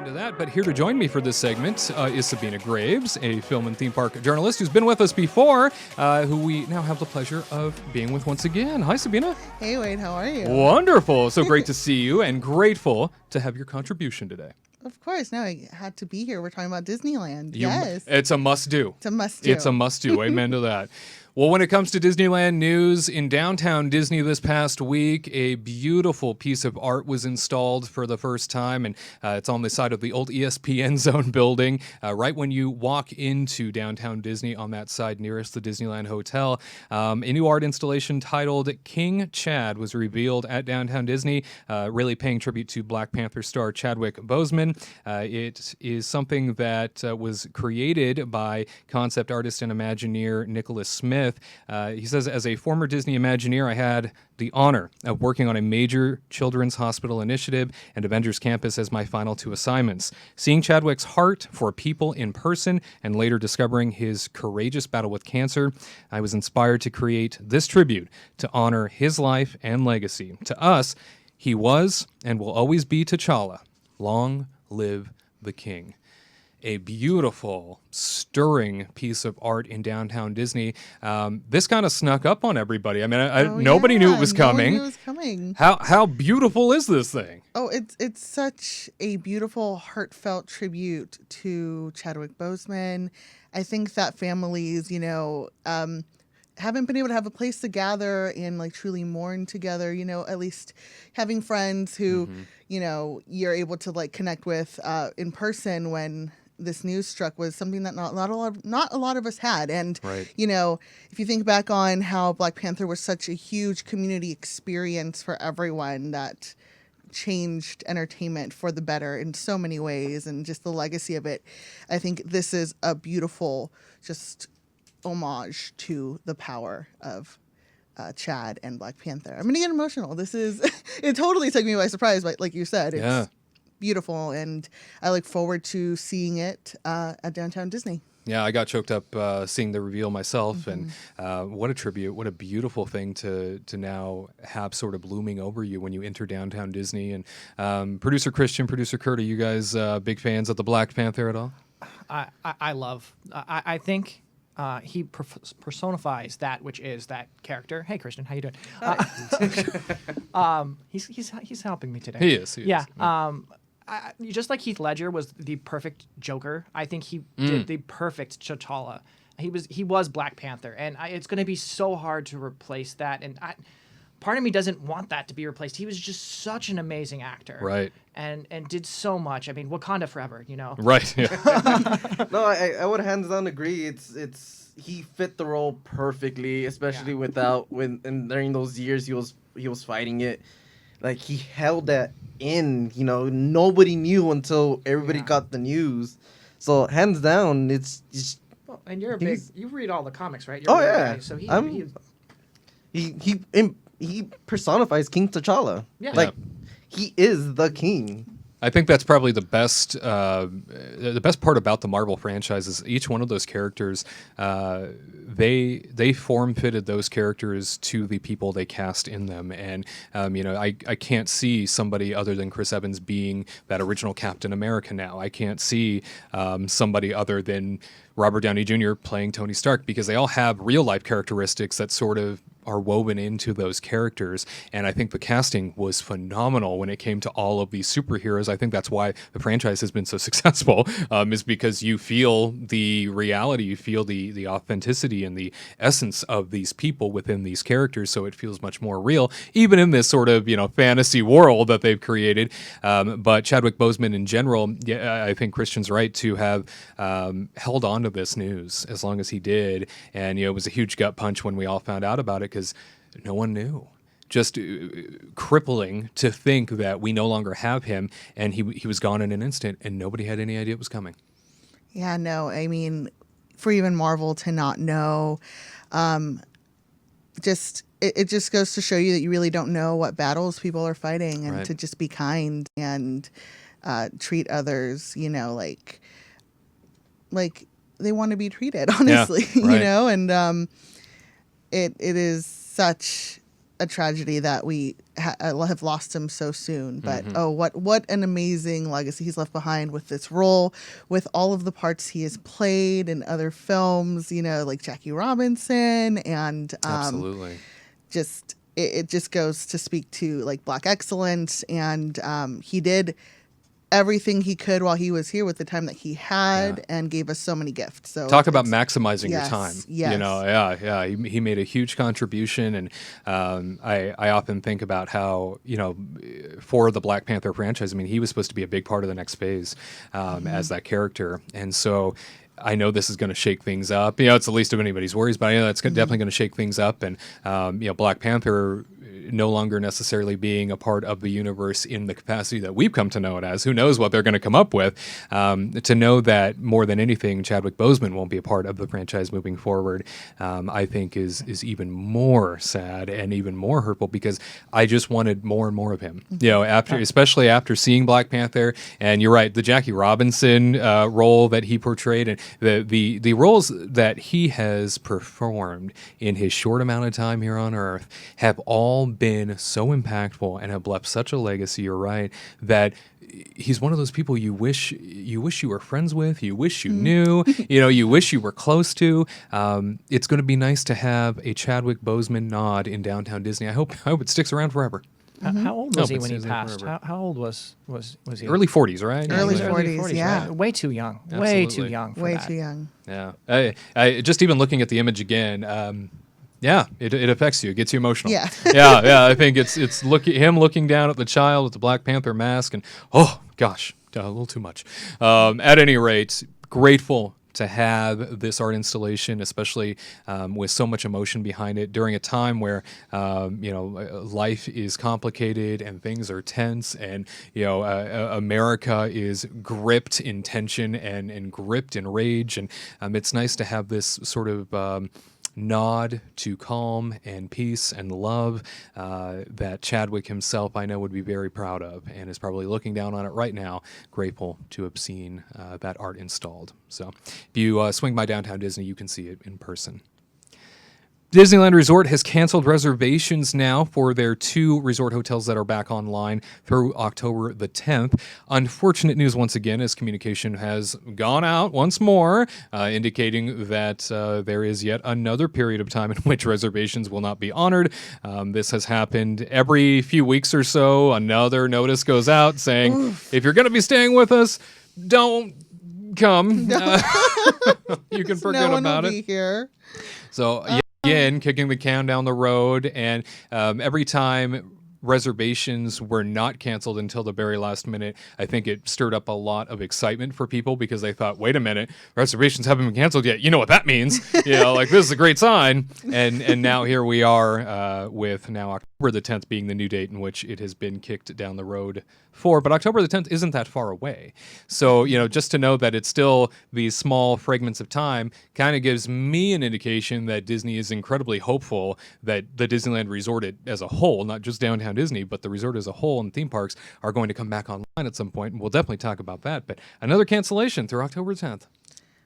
to that, but here to join me for this segment is Sabina Graves, a film and theme park journalist who's been with us before, who we now have the pleasure of being with once again. Hi, Sabina. Hey, Wade, how are you? Wonderful. So great to see you and grateful to have your contribution today. Of course. No, I had to be here. We're talking about Disneyland. Yes. It's a must-do. It's a must-do. It's a must-do. Amen to that. Well, when it comes to Disneyland news, in downtown Disney this past week, a beautiful piece of art was installed for the first time, and it's on the side of the old ESPN Zone building, right when you walk into downtown Disney on that side nearest the Disneyland Hotel. A new art installation titled King Chad was revealed at downtown Disney, really paying tribute to Black Panther star Chadwick Boseman. It is something that was created by concept artist and Imagineer Nicholas Smith. He says, as a former Disney Imagineer, I had the honor of working on a major children's hospital initiative and Avengers Campus as my final two assignments. Seeing Chadwick's heart for people in person and later discovering his courageous battle with cancer, I was inspired to create this tribute to honor his life and legacy. To us, he was and will always be T'Challa. Long live the King. A beautiful, stirring piece of art in downtown Disney. This kind of snuck up on everybody. I mean, nobody knew it was coming. Nobody knew it was coming. How beautiful is this thing? Oh, it's such a beautiful, heartfelt tribute to Chadwick Boseman. I think that families, haven't been able to have a place to gather and like truly mourn together, at least having friends who, you're able to like connect with in person when this news struck was something that not a lot of us had. And, right. If you think back on how Black Panther was such a huge community experience for everyone that changed entertainment for the better in so many ways and just the legacy of it, I think this is a beautiful just homage to the power of Chad and Black Panther. I'm going to get emotional. This is, it totally took me by surprise, but like you said, it's beautiful, and I look forward to seeing it at Downtown Disney. Yeah, I got choked up seeing the reveal myself, and what a tribute, what a beautiful thing to now have sort of looming over you when you enter Downtown Disney. And producer Christian, producer Kurt, are you guys big fans of the Black Panther at all? I think he personifies that which is that character. Hey, Christian, how you doing? He's helping me today. He is. Yeah. Just like Heath Ledger was the perfect Joker, I think he did the perfect T'Challa. He was Black Panther, and it's going to be so hard to replace that. And part of me doesn't want that to be replaced. He was just such an amazing actor, right? And did so much. I mean, Wakanda forever, Right. Yeah. No, I would hands down agree. It's he fit the role perfectly, especially during those years he was fighting it. Like he held that in, nobody knew until everybody got the news. So hands down, it's just. Well, and you read all the comics, right? Yeah. So he personifies King T'Challa. Yeah. Like he is the king. I think that's probably the best part about the Marvel franchise is each one of those characters, they form-fitted those characters to the people they cast in them. And, I can't see somebody other than Chris Evans being that original Captain America now. I can't see somebody other than Robert Downey Jr. playing Tony Stark, because they all have real-life characteristics that sort of are woven into those characters. And I think the casting was phenomenal when it came to all of these superheroes. I think that's why the franchise has been so successful, is because you feel the reality, you feel the authenticity and the essence of these people within these characters, so it feels much more real, even in this sort of, fantasy world that they've created. But Chadwick Boseman in general, I think Christian's right to have held on to this news as long as he did. And, it was a huge gut punch when we all found out about it, because no one knew. Just crippling to think that we no longer have him, and he was gone in an instant, and nobody had any idea it was coming. Yeah, no, I mean, for even Marvel to not know, it just goes to show you that you really don't know what battles people are fighting, and to just be kind and treat others, like they want to be treated, honestly, right. and it is such a tragedy that we have lost him so soon. But what an amazing legacy he's left behind with this role, with all of the parts he has played in other films, like Jackie Robinson, and Absolutely. just it just goes to speak to like Black excellence, and he did everything he could while he was here with the time that he had, and gave us so many gifts. So talk about maximizing your yes, time. yes. He made a huge contribution, and I often think about how for the Black Panther franchise, I mean, he was supposed to be a big part of the next phase as that character, and so I know this is going to shake things up. It's the least of anybody's worries, but I know that's definitely going to shake things up, and Black Panther no longer necessarily being a part of the universe in the capacity that we've come to know it as. Who knows what they're going to come up with? To know that more than anything, Chadwick Boseman won't be a part of the franchise moving forward, I think is even more sad and even more hurtful, because I just wanted more and more of him. Especially after seeing Black Panther, and you're right, the Jackie Robinson role that he portrayed, and the roles that he has performed in his short amount of time here on Earth have all been so impactful and have left such a legacy. You're right that he's one of those people you wish you were friends with, you wish you knew, you wish you were close to. It's going to be nice to have a Chadwick Boseman nod in downtown Disney. I hope it sticks around forever. How old was he it when he stays there passed? forever. How old was he? Early 40s, right? Early He was 40s, yeah. right? Way too young. Way too Absolutely. young for way that. too young. Yeah. I just even looking at the image again. It affects you. It gets you emotional. Yeah. yeah. I think it's him looking down at the child with the Black Panther mask, and oh gosh, a little too much. At any rate, grateful to have this art installation, especially with so much emotion behind it during a time where life is complicated and things are tense, and America is gripped in tension and gripped in rage, and it's nice to have this sort of nod to calm and peace and love that Chadwick himself, I know, would be very proud of, and is probably looking down on it right now, grateful to have seen that art installed. So if you swing by downtown Disney, you can see it in person. Disneyland Resort has canceled reservations now for their 2 resort hotels that are back online through October the 10th. Unfortunate news once again, as communication has gone out once more, indicating that there is yet another period of time in which reservations will not be honored. This has happened every few weeks or so. Another notice goes out saying, if you're going to be staying with us, don't come. You can forget no one about will it. Be here. So again, kicking the can down the road, and every time reservations were not canceled until the very last minute, I think it stirred up a lot of excitement for people, because they thought, wait a minute, reservations haven't been canceled yet. You know what that means? Like, this is a great sign. And now here we are with now October the 10th being the new date in which it has been kicked down the road for. But October the 10th isn't that far away. So, just to know that it's still these small fragments of time kind of gives me an indication that Disney is incredibly hopeful that the Disneyland Resort as a whole, not just downtown Disney, but the resort as a whole and theme parks are going to come back online at some point. And we'll definitely talk about that. But another cancellation through October 10th.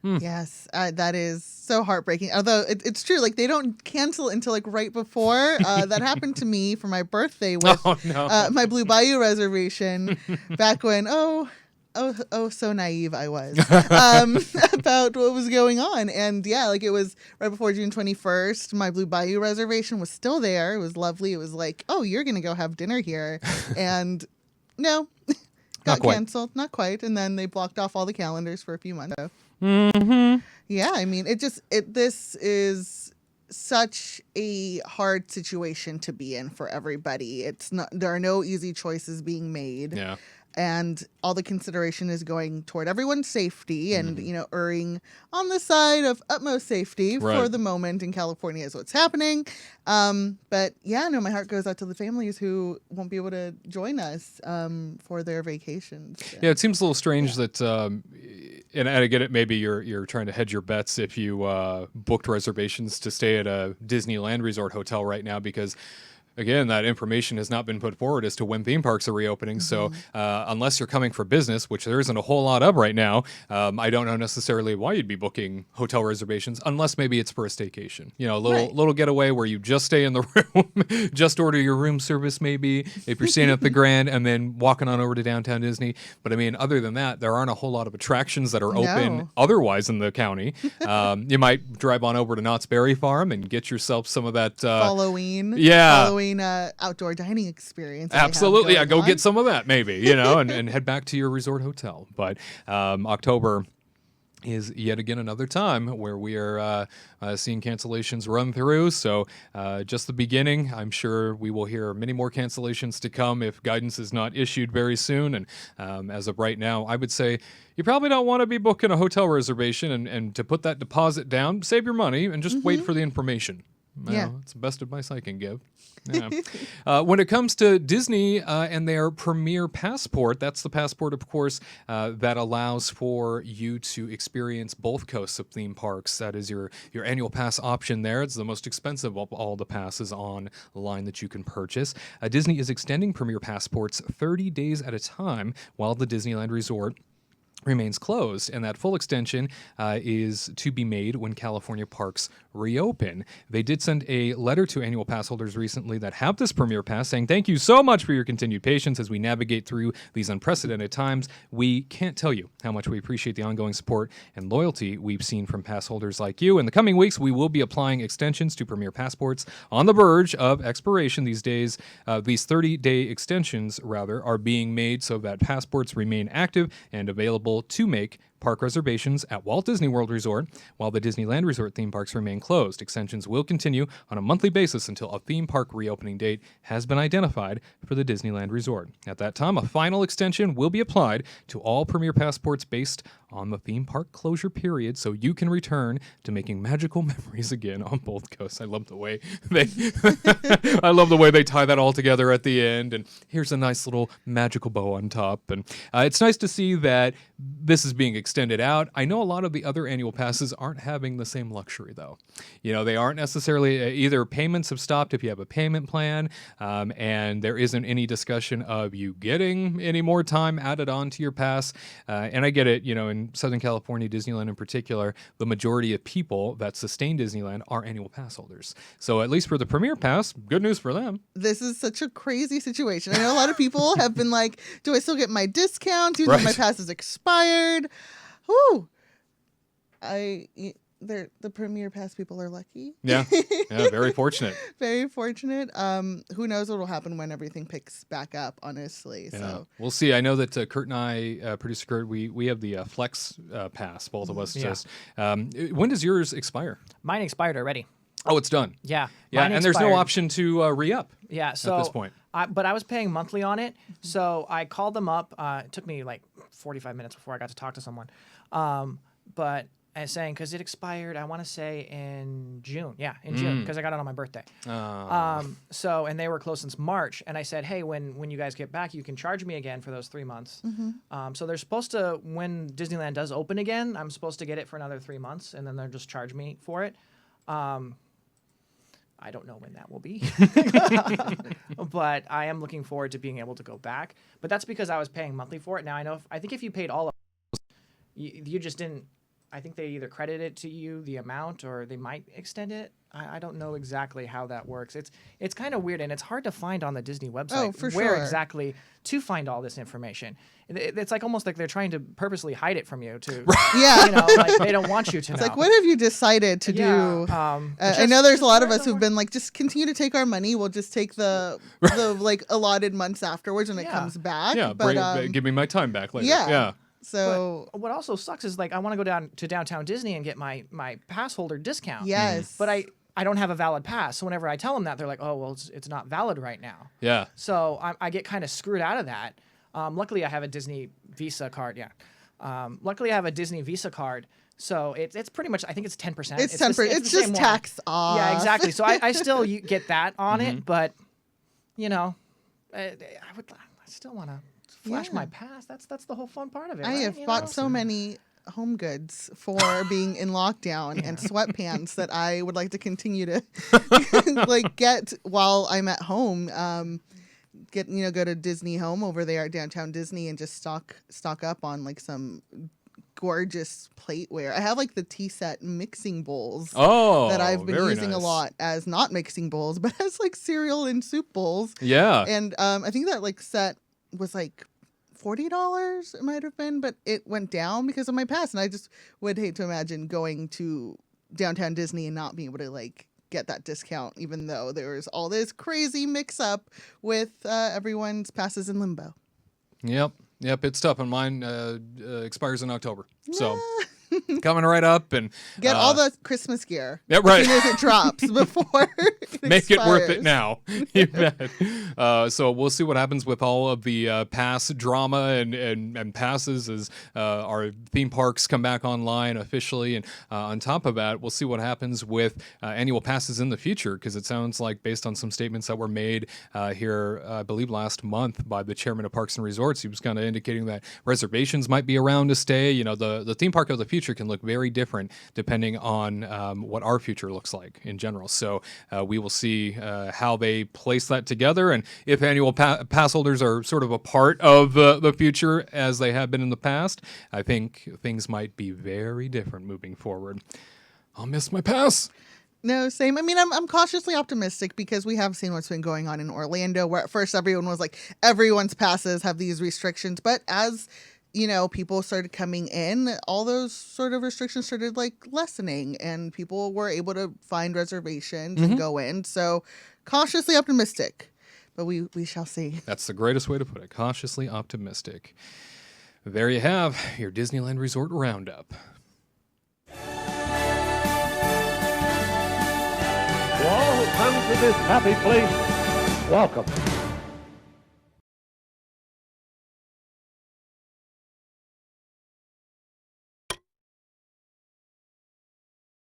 Yes, that is so heartbreaking. Although it's true, like they don't cancel until like right before. That happened to me for my birthday with my Blue Bayou reservation back when so naive I was about what was going on. And yeah, like it was right before June 21st. My Blue Bayou reservation was still there. It was lovely. It was like, oh, you're gonna go have dinner here, and no. Got canceled, not quite, and then they blocked off all the calendars for a few months. So. Yeah, I mean, this is such a hard situation to be in for everybody. There are no easy choices being made. Yeah. And all the consideration is going toward everyone's safety and, erring on the side of utmost safety for the moment in California is what's happening. But yeah, no, my heart goes out to the families who won't be able to join us for their vacations. Yeah, it seems a little strange that, and I get it, maybe you're trying to hedge your bets if you booked reservations to stay at a Disneyland Resort hotel right now, because Again, that information has not been put forward as to when theme parks are reopening. So unless you're coming for business, which there isn't a whole lot of right now, I don't know necessarily why you'd be booking hotel reservations unless maybe it's for a staycation. You know, a little getaway where you just stay in the room, just order your room service maybe if you're staying at the Grand, and then walking on over to downtown Disney. But I mean, other than that, there aren't a whole lot of attractions that are open No. otherwise in the county. You might drive on over to Knott's Berry Farm and get yourself some of that. Halloween. Yeah. Halloween outdoor dining experience. that they have Absolutely. Yeah, going go on. get some of that maybe, you know, and head back to your resort hotel. But October is yet again another time where we are seeing cancellations run through. So just the beginning. I'm sure we will hear many more cancellations to come if guidance is not issued very soon. And as of right now, I would say you probably don't want to be booking a hotel reservation and to put that deposit down, save your money, and just wait for the information. Yeah. Well, it's the best advice I can give. Yeah. When it comes to Disney and their Premier Passport, that's the passport, of course, that allows for you to experience both coasts of theme parks. That is your annual pass option there. It's the most expensive of all the passes online that you can purchase. Disney is extending Premier Passports 30 days at a time while the Disneyland Resort remains closed, and that full extension is to be made when California parks reopen. They did send a letter to annual pass holders recently that have this Premier Pass saying, thank you so much for your continued patience as we navigate through these unprecedented times. We can't tell you how much we appreciate the ongoing support and loyalty we've seen from pass holders like you. In the coming weeks, we will be applying extensions to Premier Passports on the verge of expiration these days. These 30-day extensions, rather, are being made so that passports remain active and available to make park reservations at Walt Disney World Resort while the Disneyland Resort theme parks remain closed. Extensions will continue on a monthly basis until a theme park reopening date has been identified for the Disneyland Resort. At that time, a final extension will be applied to all Premier Passports based on the theme park closure period so you can return to making magical memories again on both coasts. I love the way they tie that all together at the end, and here's a nice little magical bow on top. And it's nice to see that this is being extended out. I know a lot of the other annual passes aren't having the same luxury, though. You know, they aren't necessarily either payments have stopped if you have a payment plan, and there isn't any discussion of you getting any more time added on to your pass. And I get it, you know, in Southern California, Disneyland in particular, the majority of people that sustain Disneyland are annual pass holders. So at least for the Premier Pass, good news for them. This is such a crazy situation. I know a lot of people have been like, do I still get my discounts even though my pass is expired? Whew. The Premier Pass people are lucky. Yeah, very fortunate. Very fortunate. Who knows what will happen when everything picks back up, honestly. Yeah. So We'll see. I know that Kurt and I, producer Kurt, we have the Flex Pass, both of us. Yeah. Just when does yours expire? Mine expired already. Oh, it's done. Yeah. Yeah, mine and there's no expired. option to re-up Yeah, so at this point. but I was paying monthly on it, so I called them up. It took me like 45 minutes before I got to talk to someone. But I was saying because it expired, I want to say in June. Yeah, in June because I got it on my birthday. So and they were closed since March, and I said, hey, when you guys get back, you can charge me again for those 3 months. So they're supposed to, when Disneyland does open again, I'm supposed to get it for another 3 months, and then they'll just charge me for it. I don't know when that will be, but I am looking forward to being able to go back. But that's because I was paying monthly for it. Now I think if you paid all of it, you just didn't. I think they either credit it to you the amount or they might extend it. I don't know exactly how that works. It's kind of weird and it's hard to find on the Disney website where exactly to find all this information. It's like almost like they're trying to purposely hide it from you to yeah, you know, like they don't want you to know. it's like, what have you decided to do? I know there's a lot of us who've been like, just continue to take our money. We'll just take the like allotted months afterwards when it comes back. Yeah, but give me my time back later. Yeah. So but what also sucks is like I want to go down to downtown Disney and get my pass holder discount. yes, But I don't have a valid pass. So whenever I tell them that, they're like, oh, well, it's not valid right now. Yeah. So I get kind of screwed out of that. Luckily, I have a Disney Visa card. Yeah. Luckily, I have a Disney Visa card. So it's pretty much, I think it's 10%. it's 10%. It's just tax off. Yeah, exactly. So I still get that on it. But, you know, I still want to flash my pass. That's the whole fun part of it. I right? have You bought know? so many home goods for being in lockdown and sweatpants that I would like to continue to like get while I'm at home. Go to Disney Home over there at Downtown Disney and just stock up on like some gorgeous plateware. I have like the tea set mixing bowls that I've been using a lot as not mixing bowls, but as like cereal and soup bowls. Yeah. And I think that like set was like $40 it might have been, but it went down because of my pass. And I just would hate to imagine going to Downtown Disney and not being able to like get that discount, even though there was all this crazy mix up with everyone's passes in limbo. Yep, it's tough. And mine expires in October. So coming right up, and get all the Christmas gear. Yeah, right. As soon as it drops before it make expires. it worth it now. You bet. So we'll see what happens with all of the pass drama and passes as our theme parks come back online officially. And on top of that, we'll see what happens with annual passes in the future, because it sounds like, based on some statements that were made here, I believe last month, by the chairman of Parks and Resorts, he was kind of indicating that reservations might be around to stay. You know, the theme park of the future can look very different depending on what our future looks like in general. So we will see how they place that together, and if annual pass holders are sort of a part of the future as they have been in the past. I think things might be very different moving forward. I'll miss my pass. No, same. I mean, I'm cautiously optimistic because we have seen what's been going on in Orlando, where at first everyone was like, everyone's passes have these restrictions, but as people started coming in, all those sort of restrictions started like lessening, and people were able to find reservations and go in. So cautiously optimistic, but we shall see. That's the greatest way to put it. Cautiously optimistic. There you have your Disneyland Resort Roundup. To all who come to this happy place, welcome.